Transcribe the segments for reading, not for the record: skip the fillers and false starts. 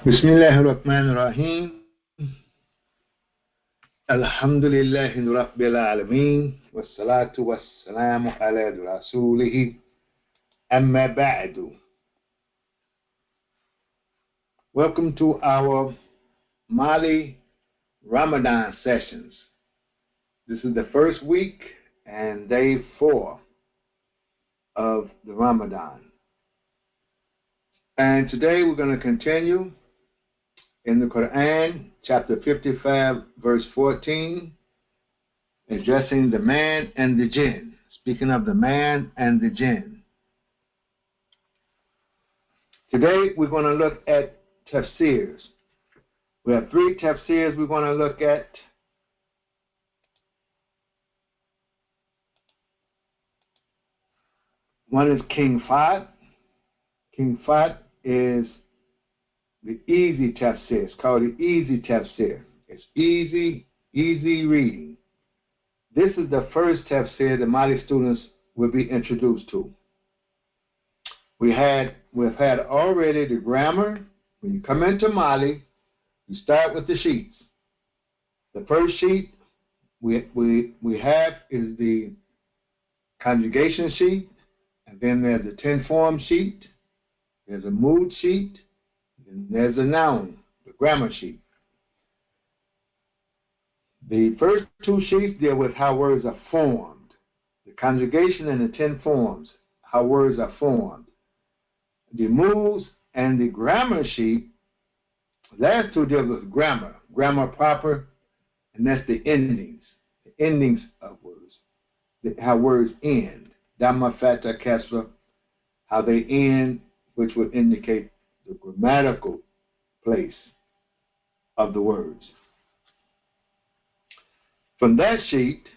Bismillahirrahmanirrahim. Alhamdulillahi Rabbil Alameen. Wassalatu wassalamu ala rasulihi. Amma ba'du. Welcome to our Mali Ramadan sessions. This is the first week and day 4 of the Ramadan. And today we're going to continue in the Quran, chapter 55, verse 14, addressing the man and the jinn. Speaking of the man and the jinn. Today we're going to look at tafsirs. We have 3 tafsirs we're going to look at. One is King Fahd. King Fahd is the easy tafsir. It's called the easy tafsir. It's easy reading. This is the first tafsir the Mali students will be introduced to. We've had already the grammar. When you come into Mali, you start with the sheets. The first sheet we have is the conjugation sheet, and then there's a 10-form sheet, there's a mood sheet, and there's a noun, the grammar sheet. The first 2 sheets deal with how words are formed, the conjugation and the 10 forms, how words are formed. The moods and the grammar sheet, the last 2 deal with grammar proper, and that's the endings of words, how words end. Dhamma, Fata, Kesra, how they end, which would indicate the grammatical place of the words. From that sheet,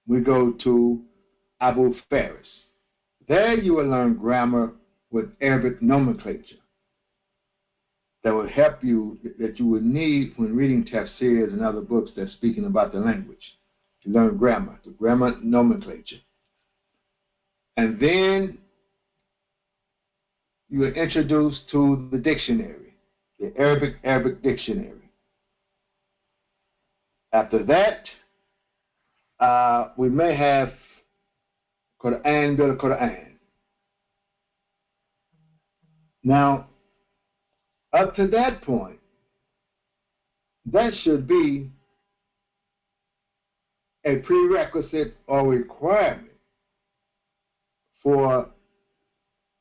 we go to Abu Faris. There you will learn grammar with Arabic nomenclature that will help you, that you would need when reading tafsirs and other books that's speaking about the language, to learn grammar, the grammar nomenclature. And then you are introduced to the dictionary, the Arabic dictionary. After that, we may have Quran bil Quran. Now, up to that point, that should be a prerequisite or requirement for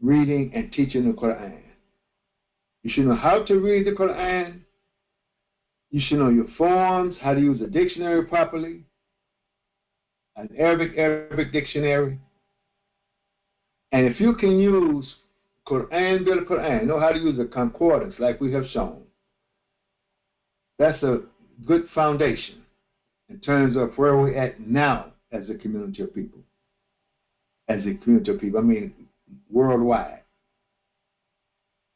reading and teaching the Quran. You should know how to read the Quran. You should know your forms, how to use a dictionary properly, an Arabic dictionary. And if you can use Quran bil Quran, know how to use a concordance like we have shown, that's a good foundation in terms of where we're at now as a community of people. As a community of people, I mean worldwide.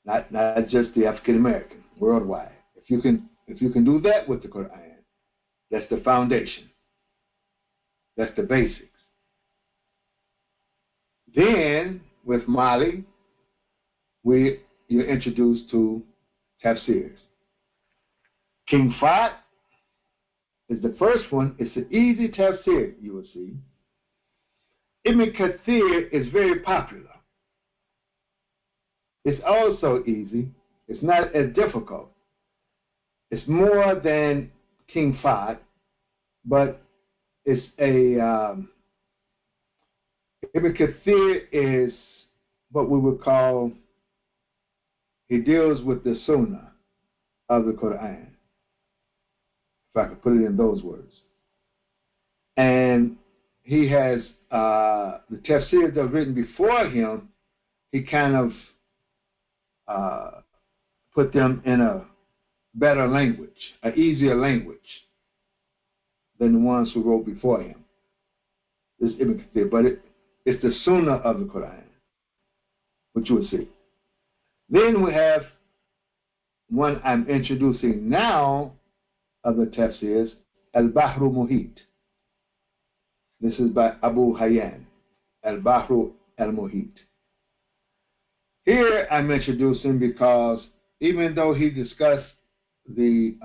Not just the African American, worldwide. If you can do that with the Quran, that's the foundation. That's the basics. Then with Mali, you're introduced to tafsirs. King Fahd is the first one. It's an easy tafsir, you will see. Ibn Katheer is very popular. It's also easy. It's not as difficult. It's more than King Fahd, but it's Ibn Katheer is what we would call, he deals with the Sunnah of the Quran, if I could put it in those words. And he has the tafsirs that are written before him, he kind of put them in a better language, an easier language than the ones who wrote before him. This is Ibn Kathir, but it's the Sunnah of the Quran, which you will see. Then we have one I'm introducing now of the tafsirs, Al-Bahru Muhit. This is by Abu Hayaan, Al-Bahru al-Muhit. Here I'm introducing because even though he discussed the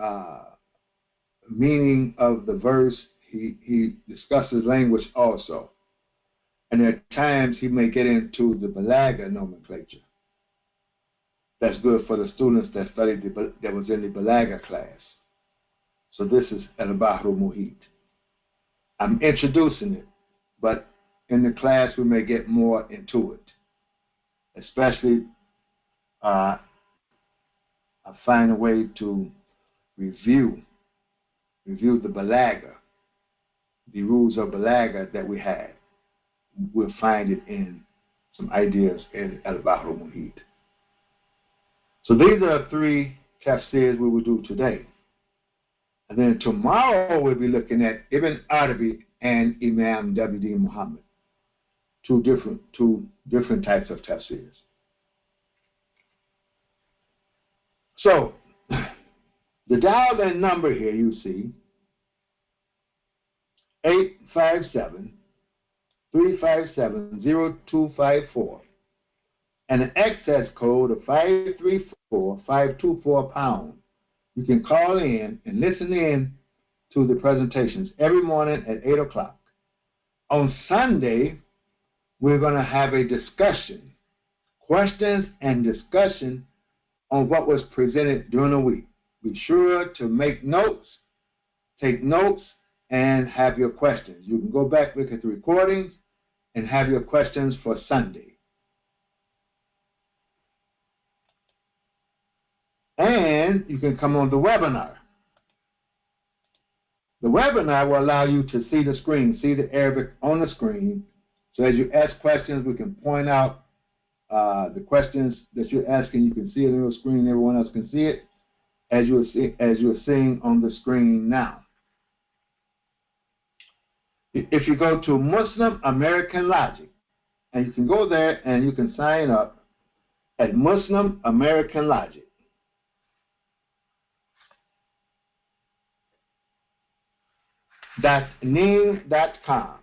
meaning of the verse, he discusses language also. And at times he may get into the Balaga nomenclature. That's good for the students that studied that was in the Balaga class. So this is Al-Bahr Muhit. I'm introducing it, but in the class we may get more into it. Especially I find a way to review the Balaga, the rules of Balaga that we had. We'll find it in some ideas in Al-Bahr Muhit. So these are 3 tafsirs we will do today. And then tomorrow we'll be looking at Ibn Arabi and Imam W.D. Muhammad. Two different types of tafsirs. So the dial-in number here you see 857-357-0254 and an access code of 534-524#. You can call in and listen in to the presentations every morning at 8 o'clock. On Sunday, we're going to have a discussion, questions and discussion on what was presented during the week. Be sure to make notes, take notes, and have your questions. You can go back, look at the recordings, and have your questions for Sunday. And you can come on the webinar. The webinar will allow you to see the screen, see the Arabic on the screen. So as you ask questions, we can point out the questions that you're asking. You can see it on your screen. Everyone else can see it as you're seeing on the screen now. If you go to Muslim American Logic, and you can go there and you can sign up at Muslim American Logic. .ning.com.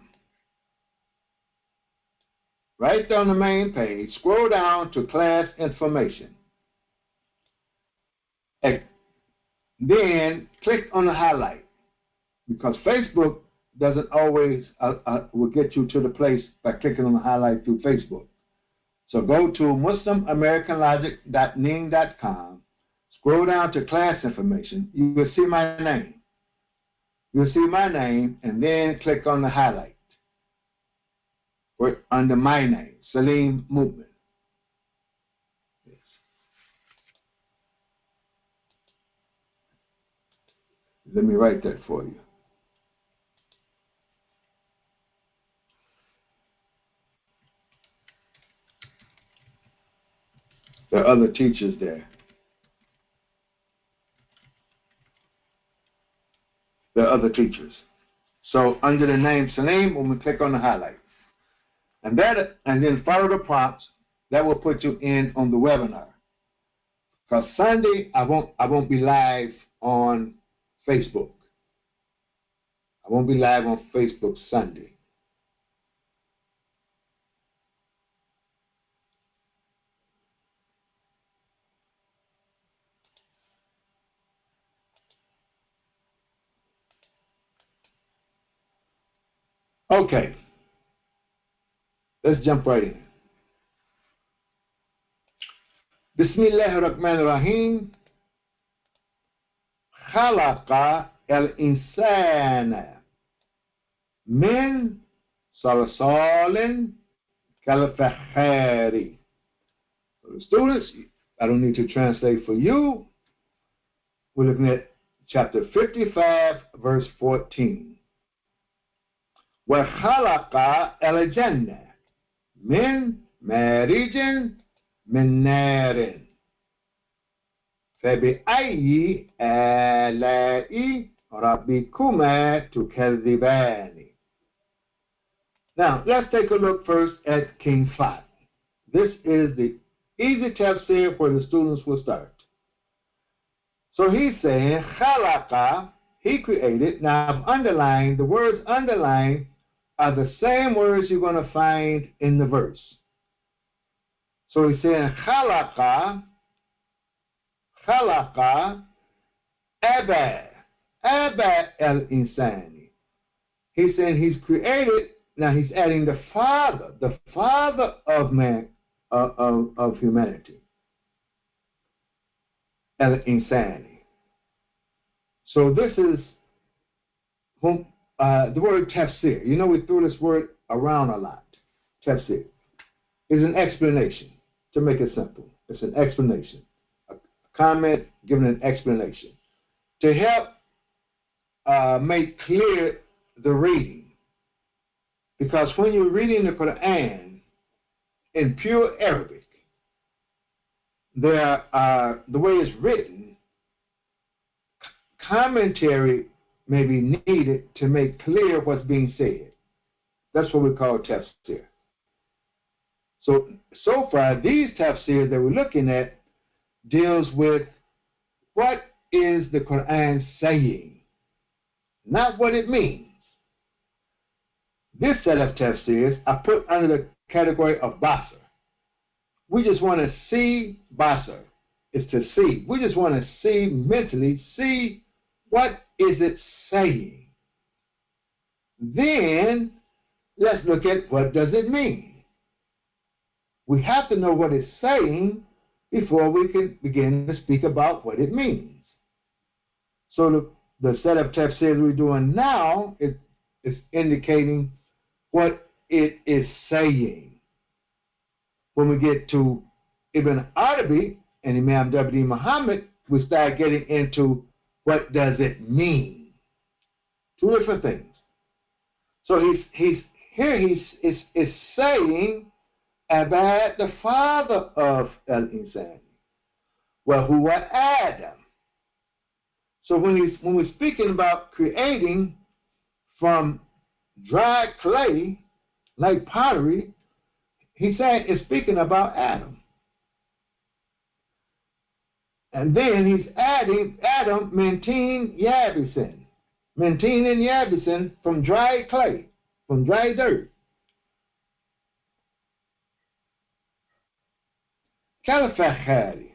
Right there on the main page, scroll down to class information. And then click on the highlight, because Facebook doesn't always will get you to the place by clicking on the highlight through Facebook. So go to muslimamericalogic.ning.com, scroll down to class information. You will see my name. You'll see my name, and then click on the highlight under my name, Salim Movement. Yes. Let me write that for you. There are other teachers there. There are other teachers. So under the name Salim, when we click on the highlight, and then follow the prompts, that will put you in on the webinar. Because Sunday I won't be live on Facebook. I won't be live on Facebook Sunday. Okay. Let's jump right in. Bismillah ar-Rahman ar-Rahim. Khalaqa al-insana min salsalin kal-fakhari. For the students, I don't need to translate for you. We're looking at chapter 55, verse 14. وَخَلَقَ الْجَنَّةَ مِنْ مَارِجٍ مِنْ نَارٍ فَبِأَيِّ آلَاءِ رَبِّكُمَا تُكَذِّبَانِ. Now, let's take a look first at King Fahd. This is the easy tafsir where the students will start. So he's saying, khalaqa, he created. Now, I've underlined, the words underlined are the same words you're going to find in the verse. So he's saying, khalaqa khalaqa Abba al-insani. He's saying he's created, now he's adding the father of man, of humanity, al-insani. So this is the word tafsir. You know, we throw this word around a lot. Tafsir is an explanation, to make it simple. It's an explanation. A comment giving an explanation to help make clear the reading. Because when you're reading the Quran in pure Arabic, the way it's written, commentary may be needed to make clear what's being said. That's what we call tafsir. So far, these tafsirs that we're looking at deals with what is the Quran saying, not what it means. This set of tafsirs are put under the category of basar. We just want to see basar. It's to see. We just want to see mentally, see what is it saying. Then let's look at what does it mean. We have to know what it's saying before we can begin to speak about what it means. So the set of tafsirs we're doing now is indicating what it is saying. When we get to Ibn Arabi and Imam W. Muhammad, we start getting into what does it mean. Two different things. So he's saying about the father of al-insan. Well, who was Adam? So when we're speaking about creating from dry clay, like pottery, he said it's speaking about Adam. And then he's adding Adam mentin yabisin. Mentin and yabisin from dry clay, from dry dirt. Kalafahari,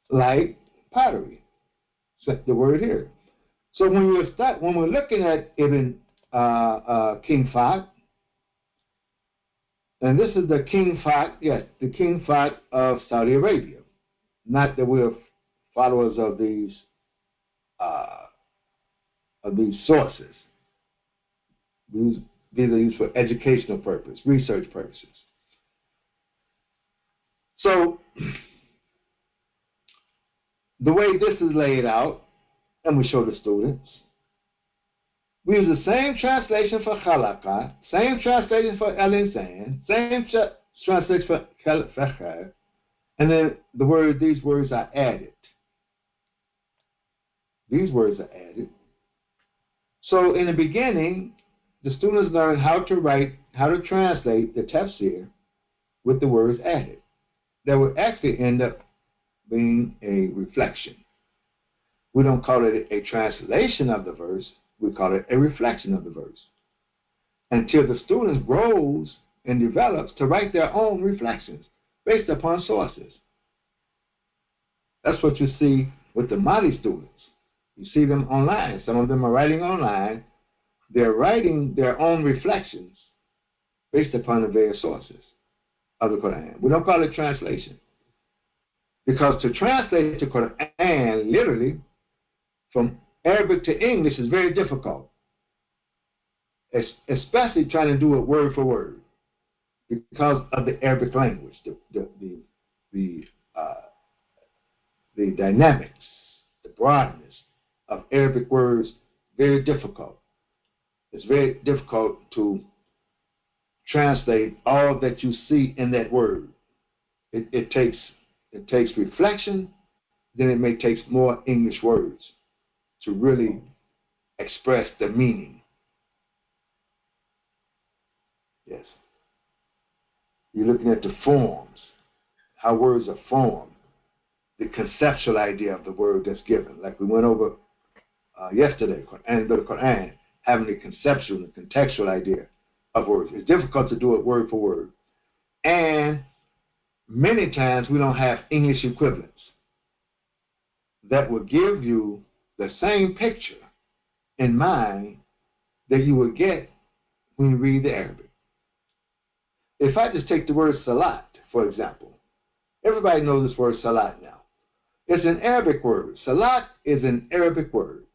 like pottery. So the word here. So when we're looking at Ibn King Fahd, and this is the King Fahd, yes, the King Fahd of Saudi Arabia. Not that we're followers of these sources. These are used for educational purpose, research purposes. So the way this is laid out, and we show the students, we use the same translation for khalaqa, same translation for al-insan, same translation for khalaqa, and then these words are added. These words are added. So in the beginning, the students learn how to translate the tafsir with the words added. That would actually end up being a reflection. We don't call it a translation of the verse, we call it a reflection of the verse. Until the student grows and develops to write their own reflections based upon sources. That's what you see with the Mali students. You see them online. Some of them are writing online. They're writing their own reflections based upon the various sources of the Quran. We don't call it translation. Because to translate the Quran literally from Arabic to English is very difficult. Especially trying to do it word for word because of the Arabic language, the dynamics, the broadness of Arabic words, very difficult. It's very difficult to translate all that you see in that word. It takes reflection, then it may take more English words to really express the meaning. Yes. You're looking at the forms, how words are formed, the conceptual idea of the word that's given. Like we went over yesterday, and the Quran, having the conceptual and contextual idea of words. It's difficult to do it word for word. And many times we don't have English equivalents. that will give you the same picture in mind that you will get when you read the Arabic. If I just take the word salat, for example, everybody knows this word salat now. It's an Arabic word. Salat is an Arabic word.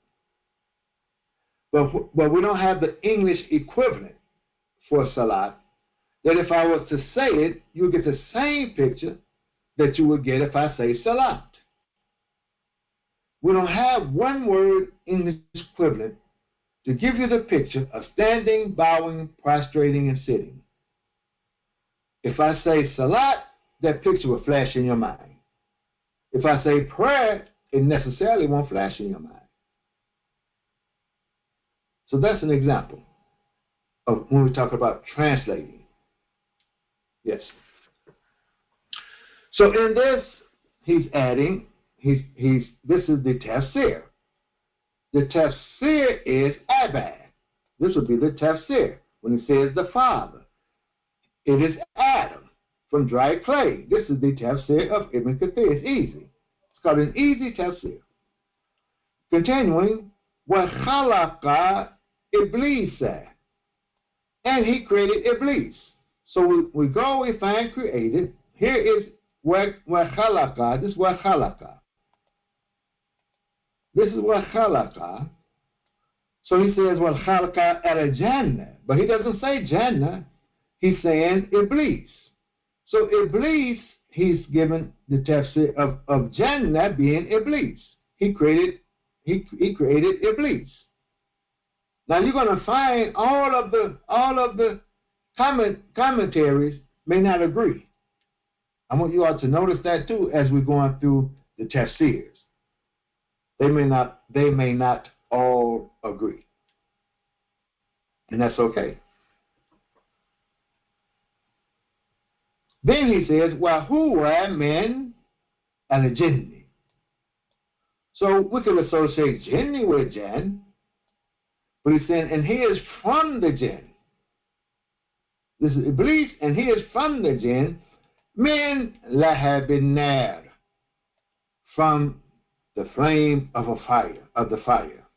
But we don't have the English equivalent for salat, that if I was to say it, you would get the same picture that you would get if I say salat. We don't have one word English equivalent to give you the picture of standing, bowing, prostrating, and sitting. If I say salat, that picture will flash in your mind. If I say prayer, it necessarily won't flash in your mind. So that's an example of when we talk about translating. Yes. So in this, he's adding, this is the tafsir. The tafsir is Abad. This would be the tafsir when he says the Father. It is Adam from dry clay. This is the tafsir of Ibn Katheer. It's easy. It's called an easy tafsir. Continuing, وَخَلَقَ إِبْلِيسَ, and he created Iblis. So we go, we find created. Here is وَخَلَقَ. This is وَخَلَقَ. This is وَخَلَقَ. So he says وَخَلَقَ al-Jannah. But he doesn't say Jannah. He's saying Iblis. So Iblis, he's given the tafsir of Jannah being Iblis. He created Iblis. Now you're going to find all of the commentaries may not agree. I want you all to notice that too as we're going through the tafsirs. They may not all agree. And that's okay. Then he says, وَهُوَ مِنْ الْجِنِّ. So we could associate jinni with jinn, but he's saying, and he is from the jinn. This is Iblis, and he is from the jinn, min lahab an-nar, from the flame of the fire,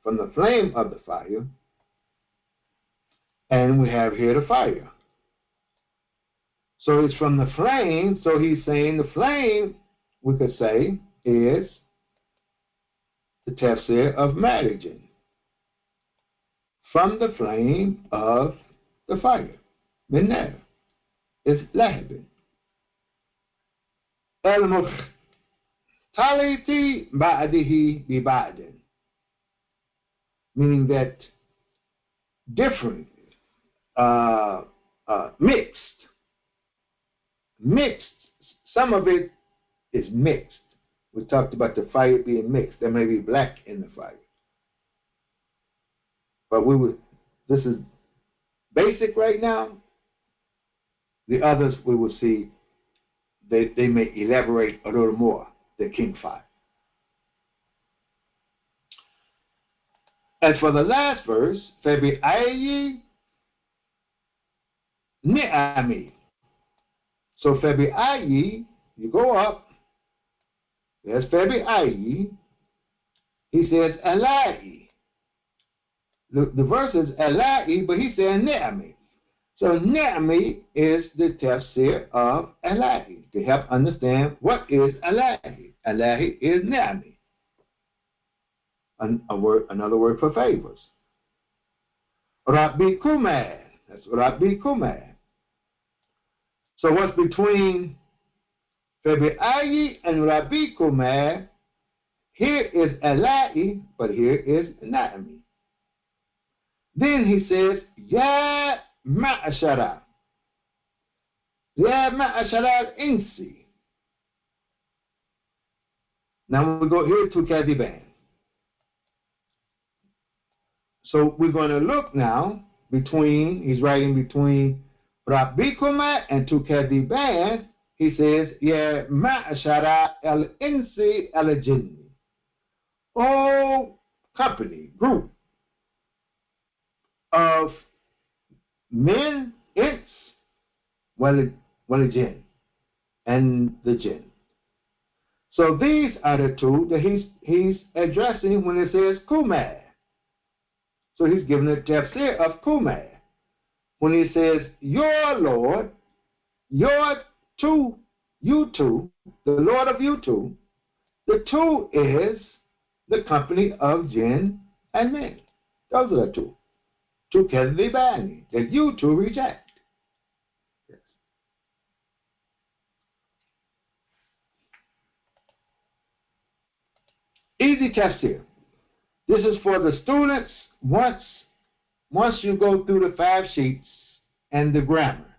from the flame of the fire. And we have here the fire. So it's from the flame, so he's saying the flame, we could say, is the tafsir of marriaging. From the flame of the fire. Min nar. It's lahab. Al-mukhtaliti ba'dihi bi ba'din. Meaning that different, mixed. Some of it is mixed. We talked about the fire being mixed. There may be black in the fire. But this is basic right now. The others we will see, they may elaborate a little more than King Fahd. And for the last verse, فَبِأَيِّ ni'ami. So فَبِأَيِّ, you go up, there's فَبِأَيِّ, he says alai. The verse is alai, but he said ni'ami. So ni'ami is the tafsir of alai, to help understand what is alai. Alai is ni'ami. Another word for favors. Rabbikuma. That's Rabbikuma. So what's between Fabi'ayi and Rabbikuma? Here is alai, but here is na'ami. Then he says, Ya ma'ashara. Ya ma'ashara al-insi. Now we go here to Kadiban. So we're going to look now he's writing between Rabbikuma and Tukadiban. He says, Ya ma'ashara al-insi al-jinni. Oh, company, group of men, wal jinn, and the jinn. So these are the two that he's addressing when it says Kumar. So he's giving a tafsir of Kumar. When he says, your Lord, your two, you two, the Lord of you two, the two is the company of jinn and men. Those are the two. To Kadhibani, that you two reject. Yes. Easy tafsir. This is for the students once you go through the 5 sheets and the grammar.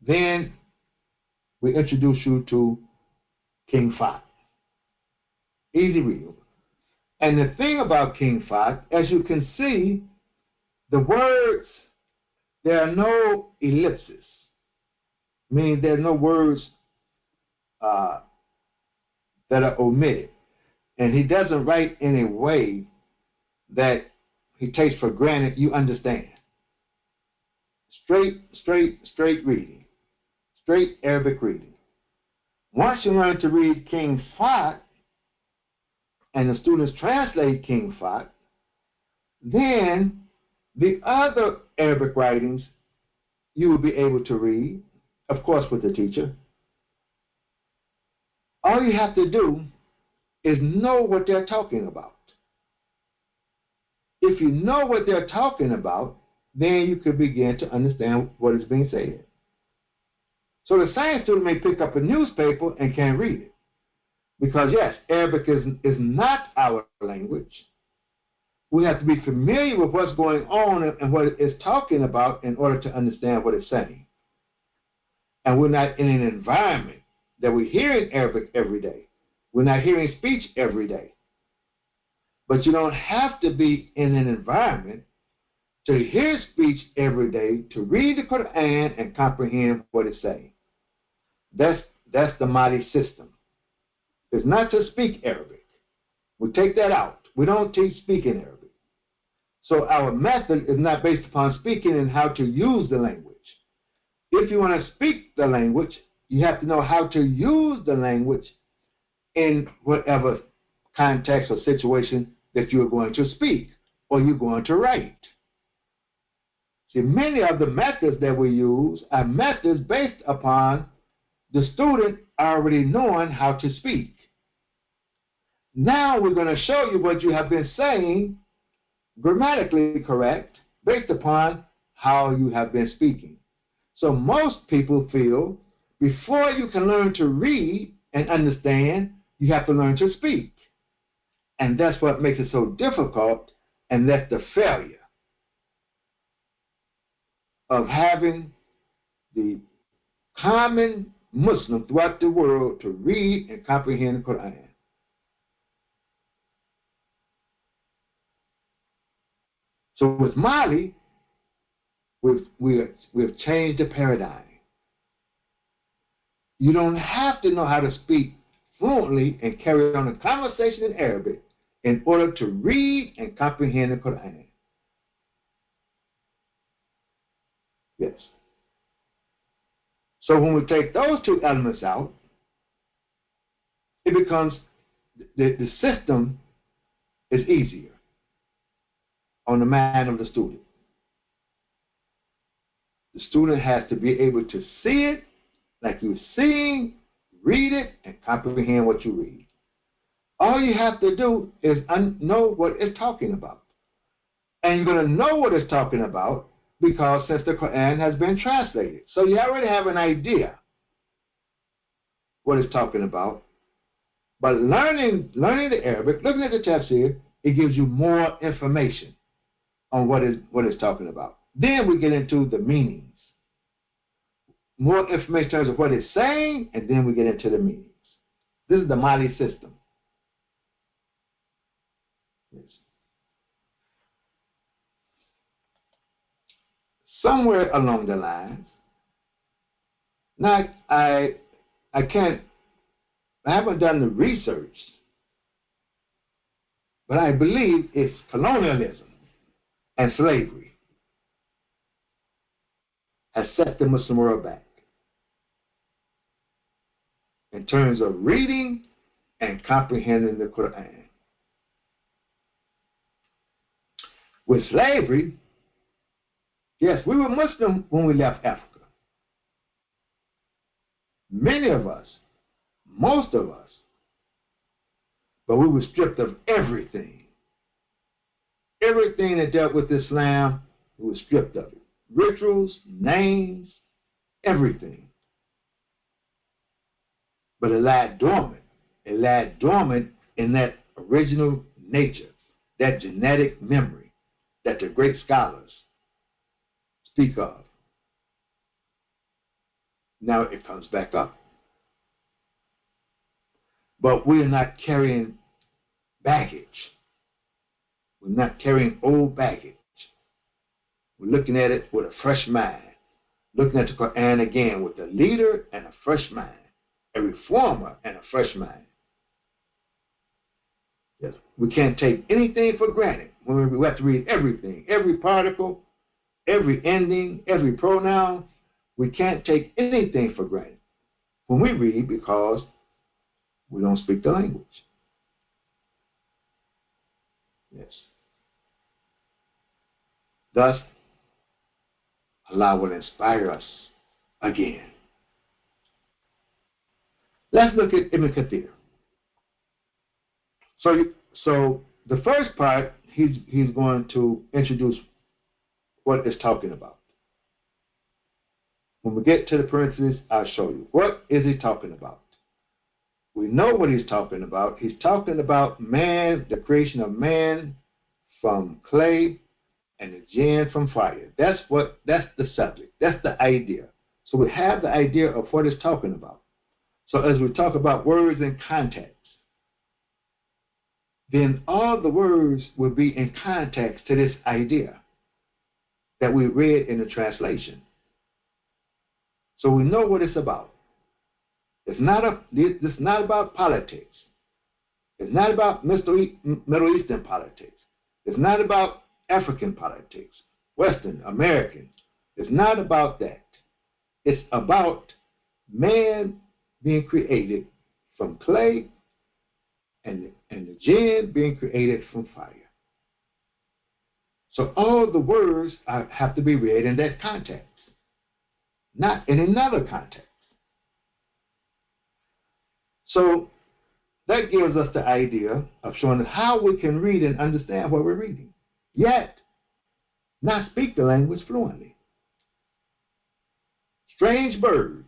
Then we introduce you to King Fahd. Easy reading. And the thing about King Fahd, as you can see, the words, there are no ellipses, meaning there are no words that are omitted. And he doesn't write in a way that he takes for granted you understand. Straight reading. Straight Arabic reading. Once you learn to read King Fahd, and the students translate King Fahd, then the other Arabic writings you will be able to read, of course with the teacher. All you have to do is know what they're talking about. If you know what they're talking about, then you can begin to understand what is being said. So the science student may pick up a newspaper and can't read it. Because yes, Arabic is not our language. We have to be familiar with what's going on and what it's talking about in order to understand what it's saying. And we're not in an environment that we're hearing Arabic every day. We're not hearing speech every day. But you don't have to be in an environment to hear speech every day, to read the Quran and comprehend what it's saying. That's the Mahdi system. It's not to speak Arabic. We take that out. We don't teach speaking Arabic. So our method is not based upon speaking and how to use the language. If you want to speak the language, you have to know how to use the language in whatever context or situation that you're going to speak or you're going to write. See, many of the methods that we use are methods based upon the student already knowing how to speak. Now we're going to show you what you have been saying grammatically correct based upon how you have been speaking. So most people feel before you can learn to read and understand, you have to learn to speak. And that's what makes it so difficult, and that's the failure of having the common Muslim throughout the world to read and comprehend the Quran. So with Mali, we've changed the paradigm. You don't have to know how to speak fluently and carry on a conversation in Arabic in order to read and comprehend the Quran. Yes. So when we take those two elements out, it becomes, the system is easier on the mind of the student. The student has to be able to see it like you're seeing, read it, and comprehend what you read. All you have to do is know what it's talking about. And you're going to know what it's talking about because since the Quran has been translated. So you already have an idea what it's talking about. But learning the Arabic, looking at the tafsir, it gives you more information on what it's talking about. Then we get into the meanings. More information in terms of what it's saying, and then we get into the meanings. This is the Mali system. Yes. Somewhere along the lines, now I haven't done the research, but I believe it's colonialism and slavery has set the Muslim world back. in terms of reading and comprehending the Quran. With slavery, yes, we were Muslim when we left Africa. Many of us, most of us, but we were stripped of everything. Everything that dealt with Islam, we were stripped of it. Rituals, names, everything. But it lied dormant. It lied dormant in that original nature, that genetic memory that the great scholars speak of. Now it comes back up. But we're not carrying baggage. We're not carrying old baggage. We're looking at it with a fresh mind. Looking at the Quran again with a leader and a fresh mind. A reformer and a fresh mind. Yes, we can't take anything for granted. When we have to read everything, every particle, every ending, every pronoun. We can't take anything for granted when we read, because we don't speak the language. Yes. Thus, Allah will inspire us again. Let's look at Ibn Katheer. So the first part, he's going to introduce what it's talking about. When we get to the parentheses, I'll show you. What is he talking about? We know what he's talking about. He's talking about man, the creation of man from clay and the jinn from fire. That's the subject. That's the idea. So we have the idea of what it's talking about. So as we talk about words in context, then all the words will be in context to this idea that we read in the translation. So we know what it's about. It's not about politics. It's not about Middle Eastern politics. It's not about African politics, Western, American. It's not about that. It's about man being created from clay and the jinn being created from fire. So all the words have to be read in that context, not in another context. So that gives us the idea of showing us how we can read and understand what we're reading, yet not speak the language fluently. Strange bird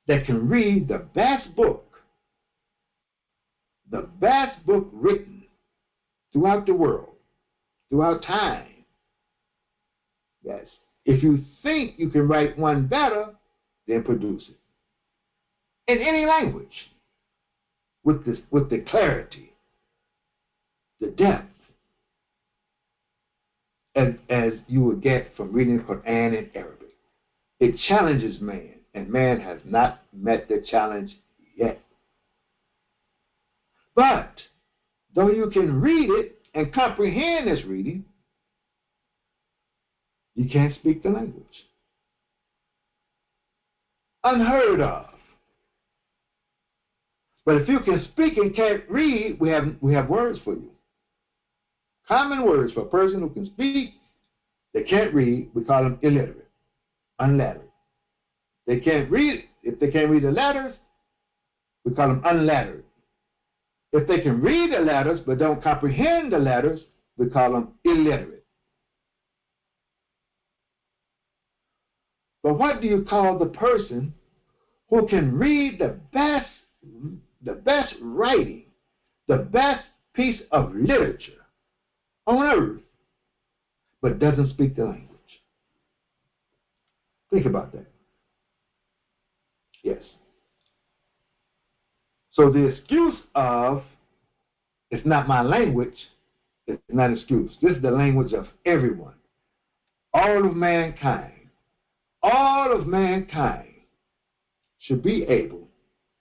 that can read the best book written throughout the world, throughout time. Yes. If you think you can write one better, then produce it. In any language, with the clarity, the depth, as you would get from reading the Quran in Arabic. It challenges man, and man has not met the challenge yet. But though you can read it and comprehend this reading, you can't speak the language. Unheard of. But if you can speak and can't read, we have words for you. Common words for a person who can speak, they can't read, we call them illiterate, unlettered. They can't read, if they can't read the letters, we call them unlettered. If they can read the letters but don't comprehend the letters, we call them illiterate. But what do you call the person who can read the best writing, the best piece of literature on earth, but doesn't speak the language? Think about that. Yes. So the excuse of it's not my language is not an excuse. This is the language of everyone. All of mankind should be able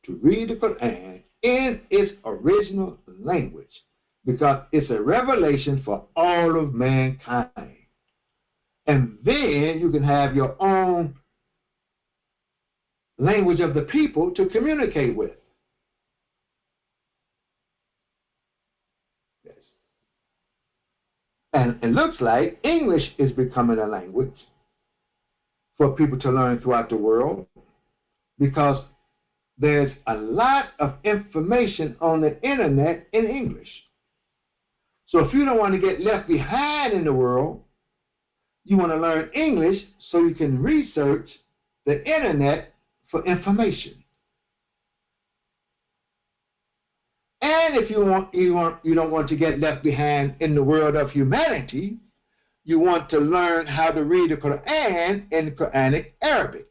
to read the Quran in its original language, because it's a revelation for all of mankind. And then you can have your own language of the people to communicate with. Yes. And it looks like English is becoming a language for people to learn throughout the world, because there's a lot of information on the internet in English. So if you don't want to get left behind in the world, you want to learn English so you can research the internet for information. And if you don't want to get left behind in the world of humanity, you want to learn how to read the Quran in Quranic Arabic.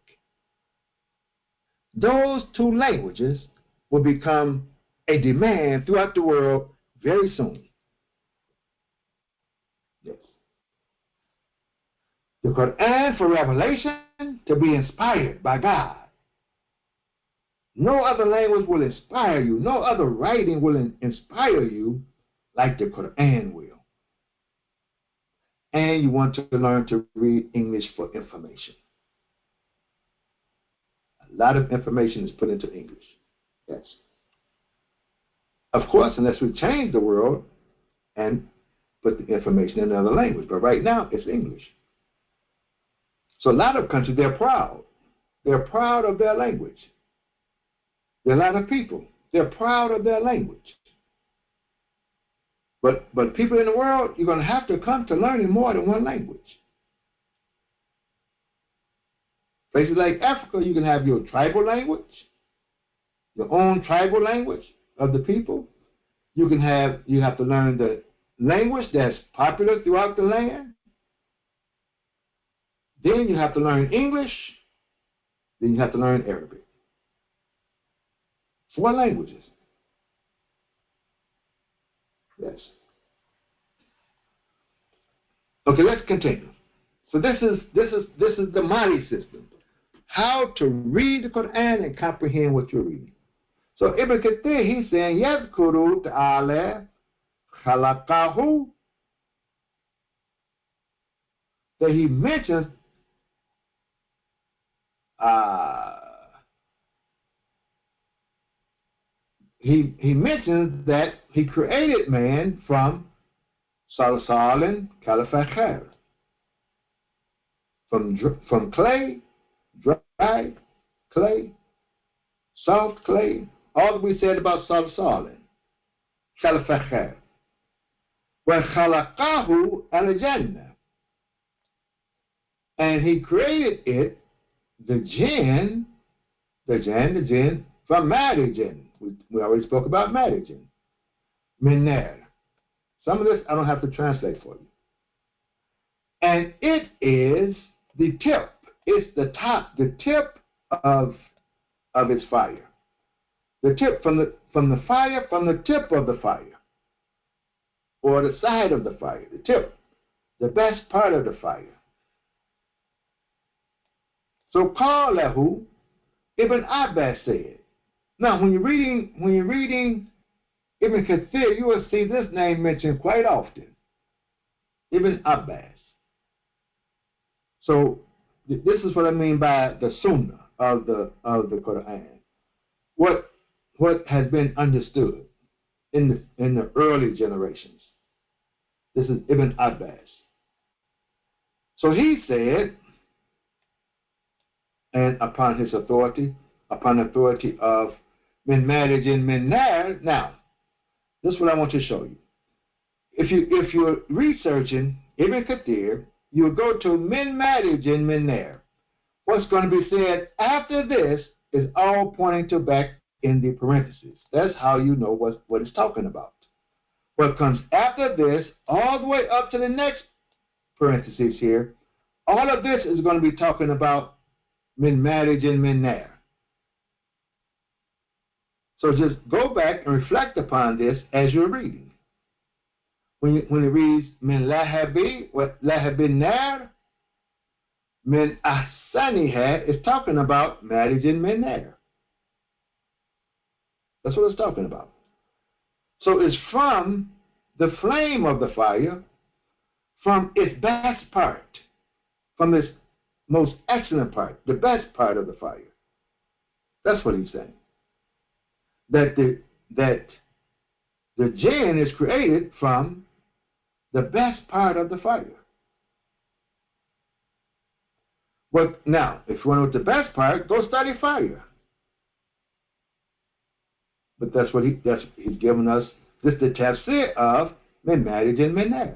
Those two languages will become a demand throughout the world very soon. Yes. The Quran for revelation, to be inspired by God. No other language will inspire you. No other writing will inspire you like the Quran will. And you want to learn to read English for information. A lot of information is put into English. Yes. Of course, unless we change the world and put the information in another language. But right now, it's English. So a lot of countries, they're proud. They're proud of their language. There are a lot of people, they're proud of their language. But people in the world, you're going to have to come to learning more than one language. Places like Africa, you can have your tribal language, your own tribal language of the people. You have to learn the language that's popular throughout the land. Then you have to learn English. Then you have to learn Arabic. 4 languages. Yes. Okay, let's continue. So this is the Mahdi system. How to read the Quran and comprehend what you're reading. So Ibn Katheer, he's saying, Yadhkuru ta'ala khalaqahu, that he mentions he mentions that he created man from salsalin kalfakhar, from clay, dry clay, soft clay, all that we said about salsalin kalfakhar. Wa khalaqahu al-jannah, and he created it, the jinn from Madi. We already spoke about Madi. Minnar. Some of this I don't have to translate for you. And it is the tip. It's the tip of its fire. The tip from the tip of the fire, or the side of the fire, the tip, the best part of the fire. So Qalahu, Ibn Abbas said. Now, when you're reading Ibn Katheer, you will see this name mentioned quite often, Ibn Abbas. So this is what I mean by the Sunnah of the Quran. What has been understood in the early generations. This is Ibn Abbas. So he said, and upon his authority, upon the authority of Min Marij and Min Nar. Now, this is what I want to show you. If you're researching Ibn Katheer, you'll go to Min Marij and Min Nar. What's going to be said after this is all pointing to back in the parentheses. That's how you know what it's talking about. What comes after this, all the way up to the next parentheses here, all of this is going to be talking about Min Marij and Min Nar. So just go back and reflect upon this as you're reading. When it reads Min Lahabi, what Lahabin Nar, Min Ahsaniha is talking about Marij and Min Nar. That's what it's talking about. So it's from the flame of the fire, from its best part, from its most excellent part, the best part of the fire. That's what he's saying. That the jinn is created from the best part of the fire. But now, if you want to know what the best part, go study fire. But that's what he's given us. This is the tafsir of min marriage and minair.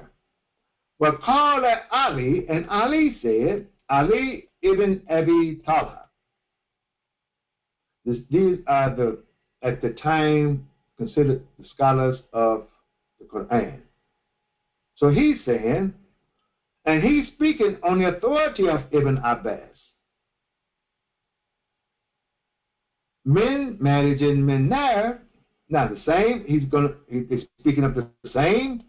Well, qala Ali, and Ali said, Ali ibn Abi Talha. These are at the time, considered the scholars of the Quran. So he's saying, and he's speaking on the authority of Ibn Abbas. Min marriage and minair. Now the same. He's speaking of the same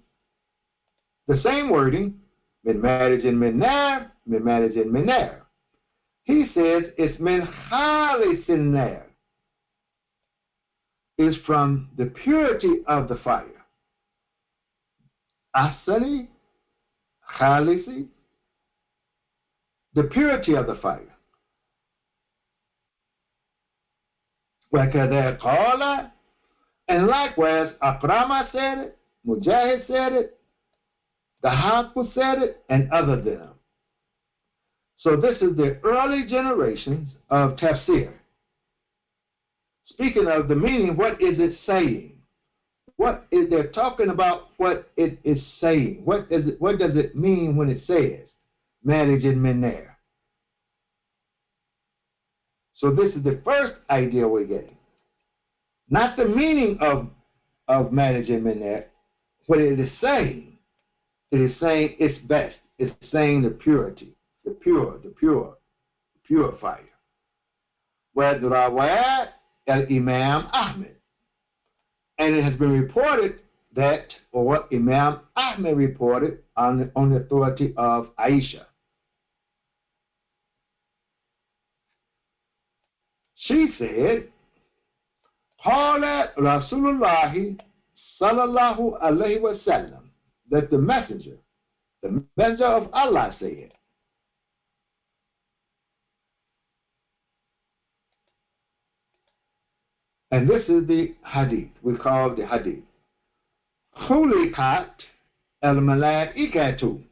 wording. Min marriage and minair. Min marriage and minair. He says it's min khalisin nar. Is from the purity of the fire. Asali, khalisi, the purity of the fire. وَكَذَا قَالَ, and likewise Akrama said it, Mujahid said it, the Hafiz said it, and other than them. So this is the early generations of tafsir. Speaking of the meaning, what is it saying? They're talking about what it is saying. What does it mean when it says marriage and minair? So this is the first idea we're getting. Not the meaning of marriage and minair. What it is saying. It is saying its best. It's saying the purity, the pure fire. وَدْرَوَاتْ al-Imam Ahmed. And it has been reported that, or what Imam Ahmed reported on the authority of Aisha. She said, قال رسول الله صلى الله عليه وسلم, that the messenger of Allah said, and this is the hadith, we call the hadith. Khuliqat al-malaikatu.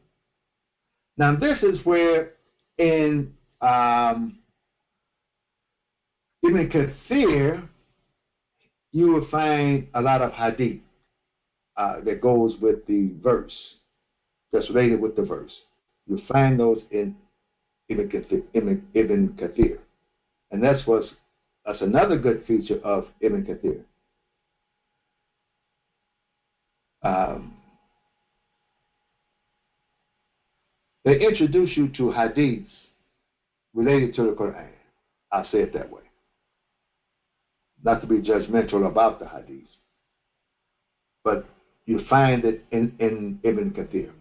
Now this is where in Ibn Katheer you will find a lot of hadith that goes with the verse, that's related with the verse. You'll find those in Ibn Katheer. And that's another good feature of Ibn Katheer. They introduce you to hadiths related to the Quran. I'll say it that way. Not to be judgmental about the hadiths, but you find it in Ibn Katheer.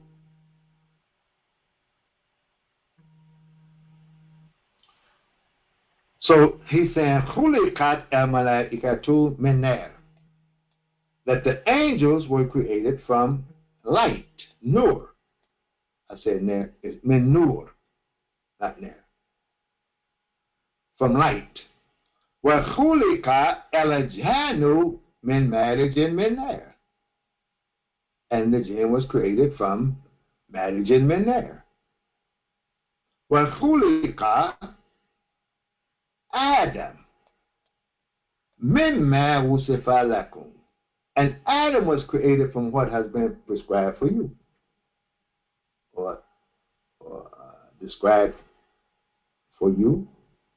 So he's saying, Khuliqat al-malaikatu min nar, that the angels were created from light, nur. I said nar is min nur, not nar. From light. Wa khuliqa al-jannu min marriage and min nar. And the jinn was created from marriage and min nar. Wa khuliqa Adam mimma wusifa lakum, and Adam was created from what has been prescribed for you, or described for you,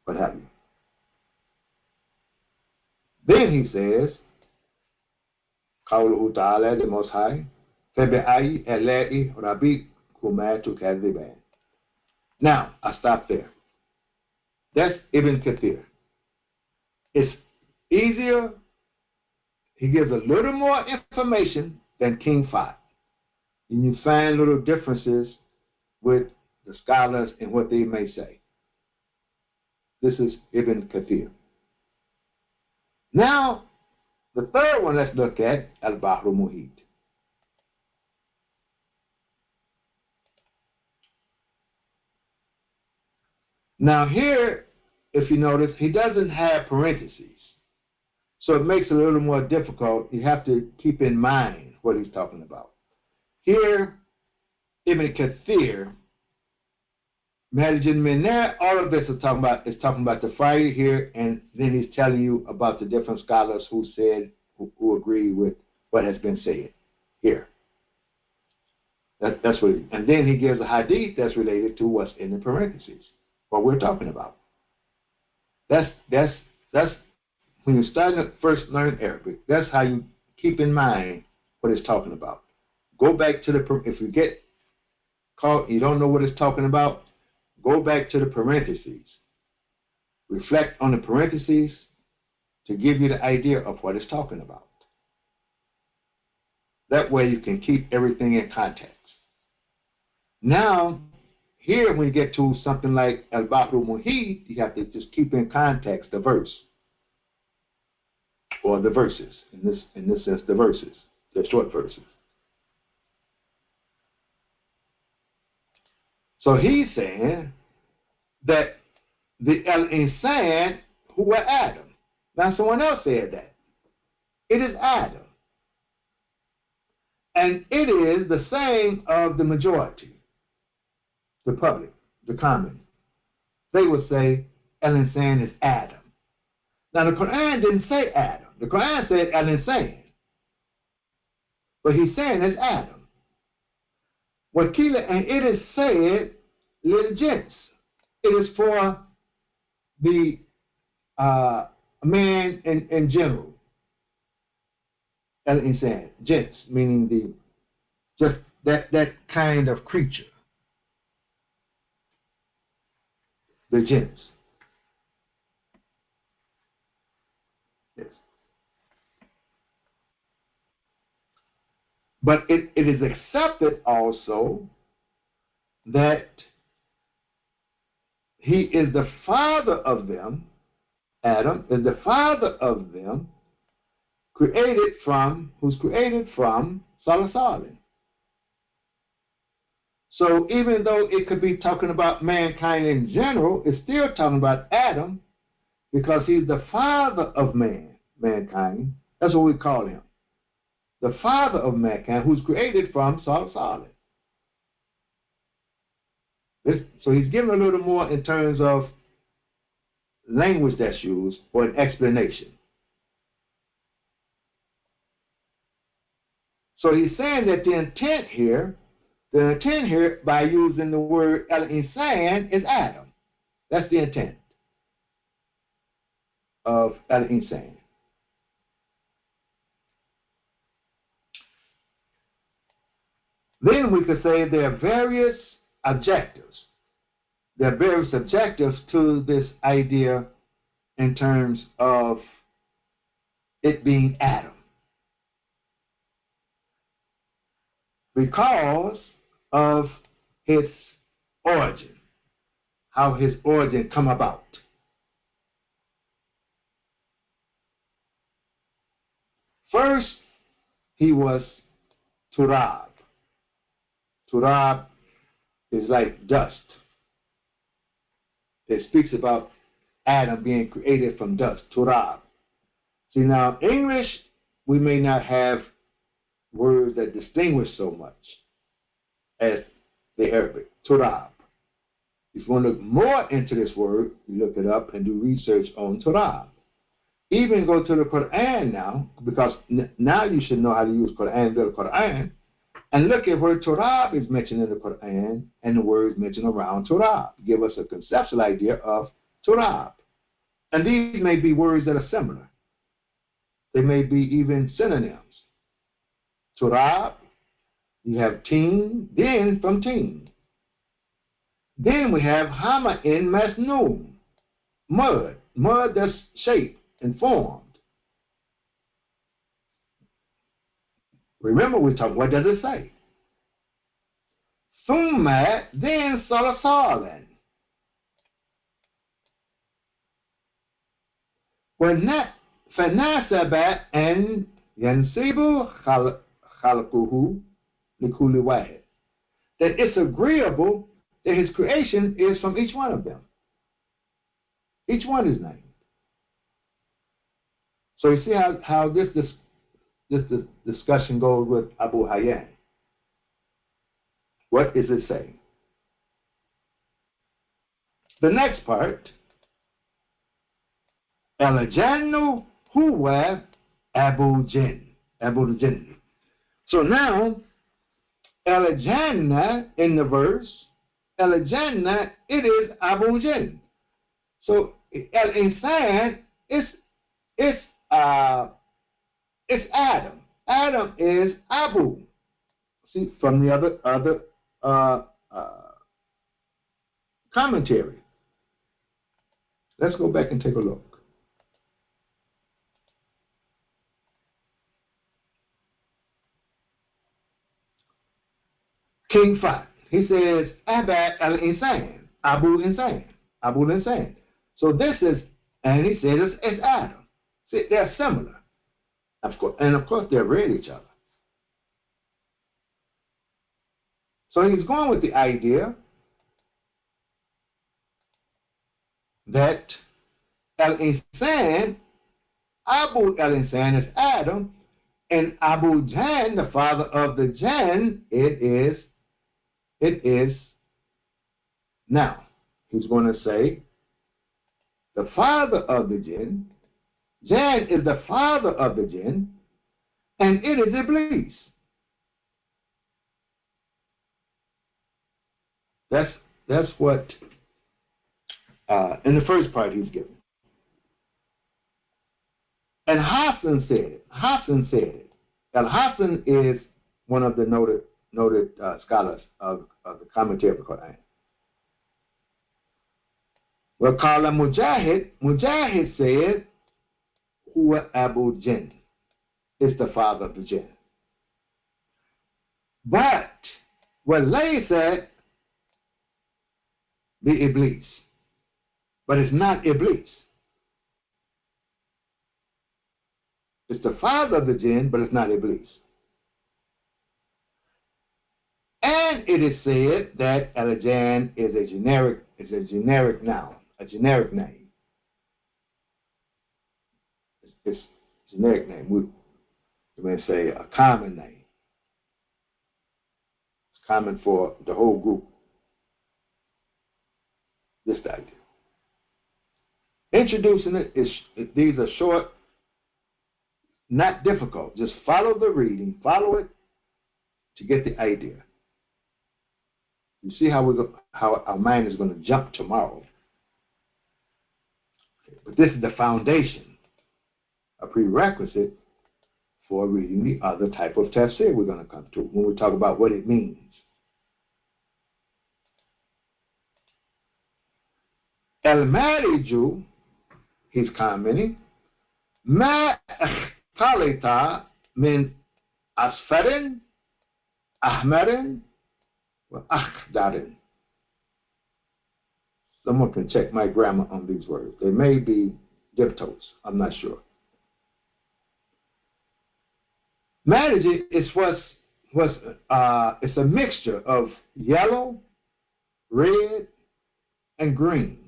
what have you. Then he says, قوله تعالى, the Most High, فَبِأَيِّ آلَاءِ رَبِّكُمَا تُكَذِّبَانِ. Now, I stop there. That's Ibn Kathir. It's easier. He gives a little more information than King Fahd. And you find little differences with the scholars and what they may say. This is Ibn Kathir. Now, the third one let's look at, Al-Bahr Muhit. Now here if you notice, he doesn't have parentheses. So it makes it a little more difficult. You have to keep in mind what he's talking about. Here, Ibn Katheer, Majid Minna, all of this is talking about the Friday here, and then he's telling you about the different scholars who said, who agree with what has been said here. That's what, and then he gives a hadith that's related to what's in the parentheses, what we're talking about. That's when you start to first learn Arabic. That's how you keep in mind what it's talking about. Go back to the, if you get caught, you don't know what it's talking about, go back to the parentheses. Reflect on the parentheses to give you the idea of what it's talking about. That way you can keep everything in context. Now, here when you get to something like Al-Bahru Muhit, you have to just keep in context the verse. Or the verses. In this sense, the verses. The short verses. So he's saying that the Al-Insan huwa Adam. Now someone else said that. It is Adam. And it is the saying of the majority, the public, the common. They would say Al-Insan is Adam. Now the Quran didn't say Adam. The Quran said Al-Insan. But he's saying it's Adam. Wakila, and it is said little gents. It is for the man in general. Al-Insan, gents, meaning just that kind of creature. The gents. Yes. But it is accepted also that he is the father of them, Adam is the father of them, who's created from Salasalin. So even though it could be talking about mankind in general, it's still talking about Adam because he's the father of mankind. That's what we call him. The father of mankind who's created from Salasalin. So he's giving a little more in terms of language that's used or an explanation. So he's saying that the intent here by using the word Al-Insan is Adam. That's the intent of Al-Insan. Then we could say there are various objectives. There are various objectives to this idea in terms of it being Adam. Because of his origin, how his origin come about. First, he was Turab. Turab is like dust. It speaks about Adam being created from dust, Turab. See, now, English, we may not have words that distinguish so much as the Arabic, Turab. If you want to look more into this word, you look it up and do research on Turab. Even go to the Quran now, because now you should know how to use Quran, the Quran, and look at where Turab is mentioned in the Quran and the words mentioned around Turab. Give us a conceptual idea of Turab. And these may be words that are similar. They may be even synonyms. Turab, you have teen, then from teen. Then we have Hama'in Masnoon, mud that's shaped and formed. Remember we talked, what does it say? Thumma, then Salasalan. فناسب أن ينسب خلقه لكل واحد. That it's agreeable that his creation is from each one of them. Each one is named. So you see how this discussion goes with Abu Hayyan. What is it saying? The next part, El-Jannu huwa Abu Jinn. Abu Jinn. So now, El-Janna in the verse, El-Janna, it is Abu Jinn. So El-Insan it's Adam. Adam is Abu. See, from the other commentary. Let's go back and take a look. King Fahd, he says, Abad al-Insan, Abu Insan, Abu Insan. So this is, and he says it's Adam. See, they're similar. Of course, they've read each other. So he's going with the idea that al-Insan, Abu al-Insan is Adam, and Abu Jan, the father of the Jan, it is now. He's going to say the father of the Jinn, Jan is the father of the Jinn, and it is Iblis. That's what in the first part he's given. And Hassan said it. Al-Hassan is one of the noted scholars of the commentary of the Quran. Well, Qala Mujahid said, Huwa Abu Jinn, is the father of the Jinn. But Walay said, the Iblis. But it's not Iblis. It's the father of the Jinn, but it's not Iblis. And it is said that Al-Jan is a generic noun, a generic name. It's a generic name. We may say a common name. It's common for the whole group. This idea. Introducing it is, these are short, not difficult. Just follow the reading, follow it to get the idea. You see how our mind is going to jump tomorrow. Okay. But this is the foundation, a prerequisite for reading the other type of tafsir we're going to come to when we talk about what it means. Al-Mariju, he's commenting, Ma اختلط من أصفر أحمر وأخضر. Someone can check my grammar on these words. They may be diptotes. I'm not sure. Marriage is it's a mixture of yellow, red, and green.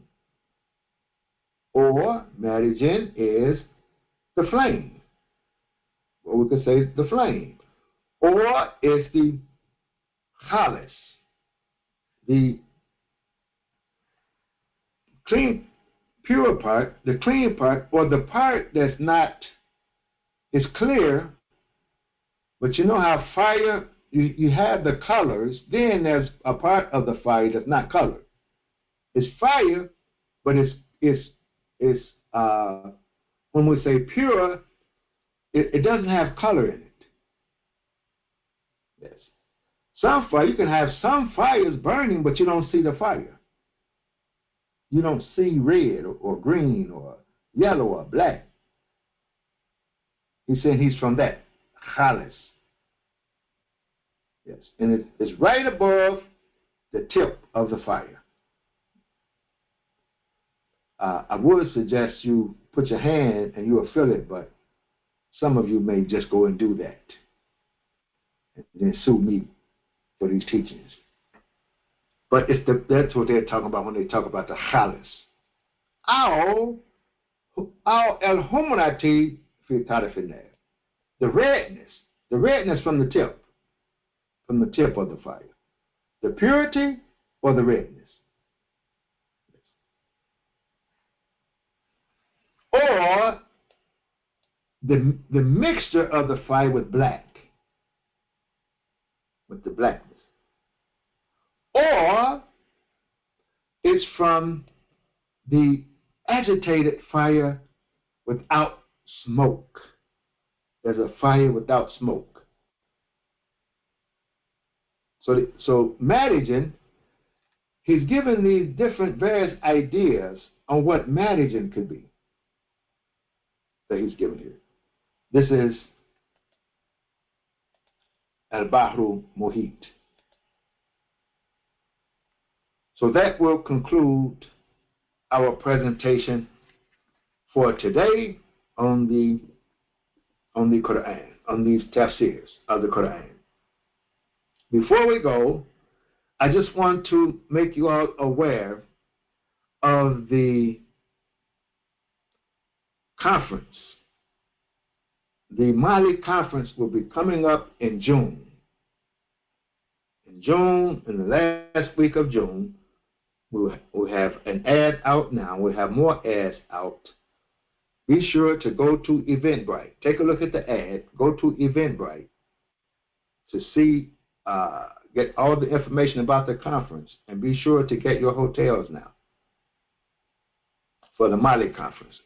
Or marriage is the flame. Or we could say the flame. Or it's the khalis, the clean, pure part, the clean part, or the part that's not, is clear, but you know how fire, you have the colors, then there's a part of the fire that's not colored. It's fire, but it's when we say pure, it doesn't have color in it. Yes. Some fire, you can have some fires burning, but you don't see the fire. You don't see red or green or yellow or black. He said he's from that khalis. Yes, and it's right above the tip of the fire. I would suggest you put your hand and you will feel it, but some of you may just go and do that and then sue me for these teachings. But that's what they're talking about when they talk about the khalis. أو الحمرة في طرف النار. The redness from the tip of the fire. The purity or the redness. Or the mixture of the fire with the blackness. Or it's from the agitated fire without smoke. There's a fire without smoke. So Madigan, he's given these different various ideas on what Madigan could be that he's given here. This is Al-Bahru Muhit. So that will conclude our presentation for today on the Quran, on these tafsirs of the Quran. Before we go, I just want to make you all aware of the conference. The Mali conference will be coming up in June. In the last week of June, we'll have an ad out now. We'll have more ads out. Be sure to go to Eventbrite. Take a look at the ad. Go to Eventbrite to see, get all the information about the conference, and be sure to get your hotels now for the Mali conference.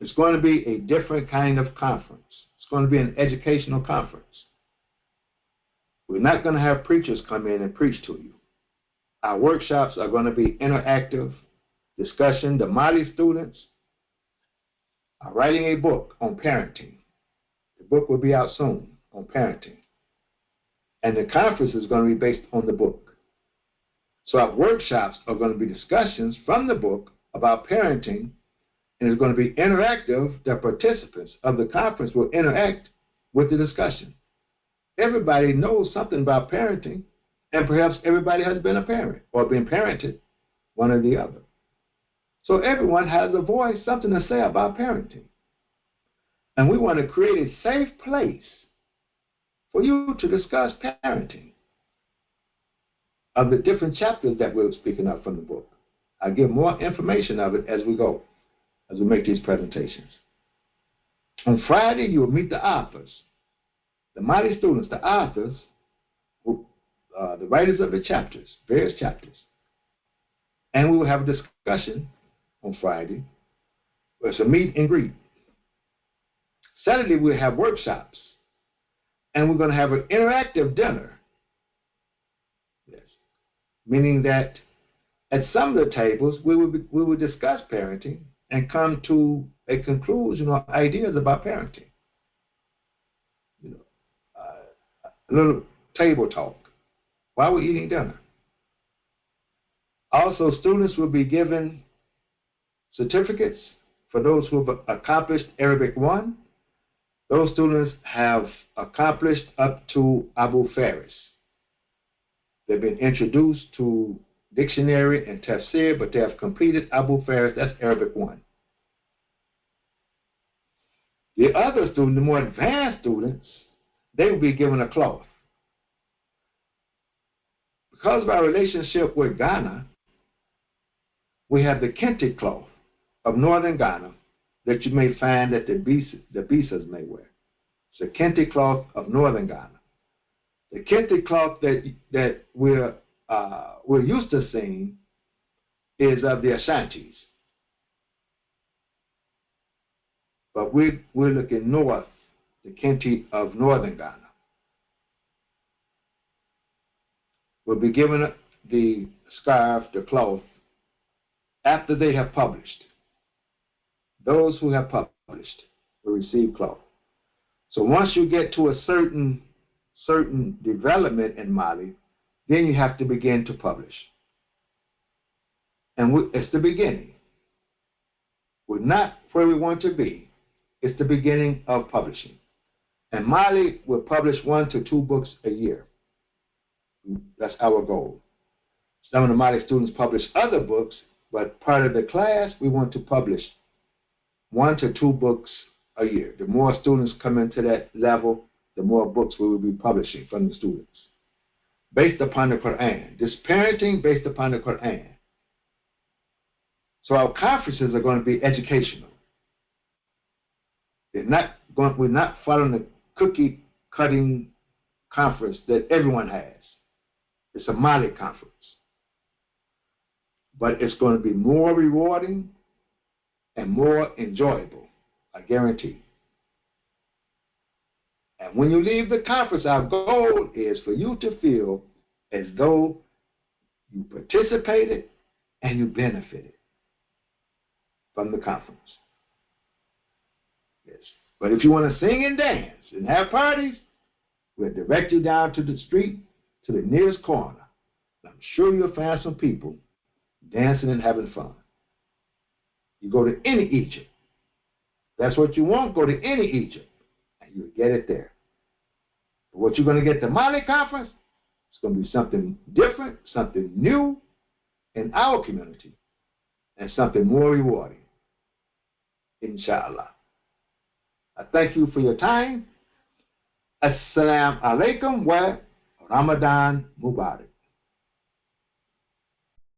It's going to be a different kind of conference. It's going to be an educational conference. We're not going to have preachers come in and preach to you. Our workshops are going to be interactive discussion. The Mali students are writing a book on parenting. The book will be out soon on parenting. And the conference is going to be based on the book. So our workshops are going to be discussions from the book about parenting, and it's going to be interactive. The participants of the conference will interact with the discussion. Everybody knows something about parenting, and perhaps everybody has been a parent or been parented, one or the other. So everyone has a voice, something to say about parenting. And we want to create a safe place for you to discuss parenting of the different chapters that we're speaking of from the book. I'll give more information of it as we go, as we make these presentations. On Friday, you will meet the authors, the Mali students, the authors, the writers of the chapters, various chapters. And we will have a discussion on Friday. It's a meet and greet. Saturday, we'll have workshops. And we're going to have an interactive dinner. Yes. Meaning that at some of the tables, we will discuss parenting and come to a conclusion or ideas about parenting. A little table talk while we're eating dinner. Also, students will be given certificates for those who have accomplished Arabic 1. Those students have accomplished up to Abu Faris. They've been introduced to dictionary and tafsir, but they have completed Abu Faris. That's Arabic 1. The other students, the more advanced students, they will be given a cloth. Because of our relationship with Ghana, we have the kente cloth of northern Ghana that you may find that the Bisas may wear. It's a kente cloth of northern Ghana. The kente cloth that we're used to seeing is of the Ashantis. But we're looking north, the kente of northern Ghana. Will be given the scarf, the cloth, after they have published. Those who have published will receive cloth. So once you get to a certain development in Mali, then you have to begin to publish. And it's the beginning. We're not where we want to be. It's the beginning of publishing. And Mali will publish 1 to 2 books a year. That's our goal. Some of the Mali students publish other books But part of the class, we want to publish 1 to 2 books a year. The more students come into that level, the more books we will be publishing from the students, based upon the Quran. This parenting based upon the Quran. So our conferences are going to be educational. We're not following the cookie cutting conference that everyone has. It's a Mali conference. But it's going to be more rewarding and more enjoyable, I guarantee. And when you leave the conference, our goal is for you to feel as though you participated and you benefited from the conference. Yes. But if you want to sing and dance and have parties, we'll direct you down to the street, to the nearest corner. I'm sure you'll find some people dancing and having fun. You go to any Egypt. That's what you want. Go to any Egypt, and you'll get it there. But what you're going to get at the Mali conference, it's going to be something different, something new in our community, and something more rewarding, inshallah. I thank you for your time. Assalamu alaikum wa Ramadan Mubarak.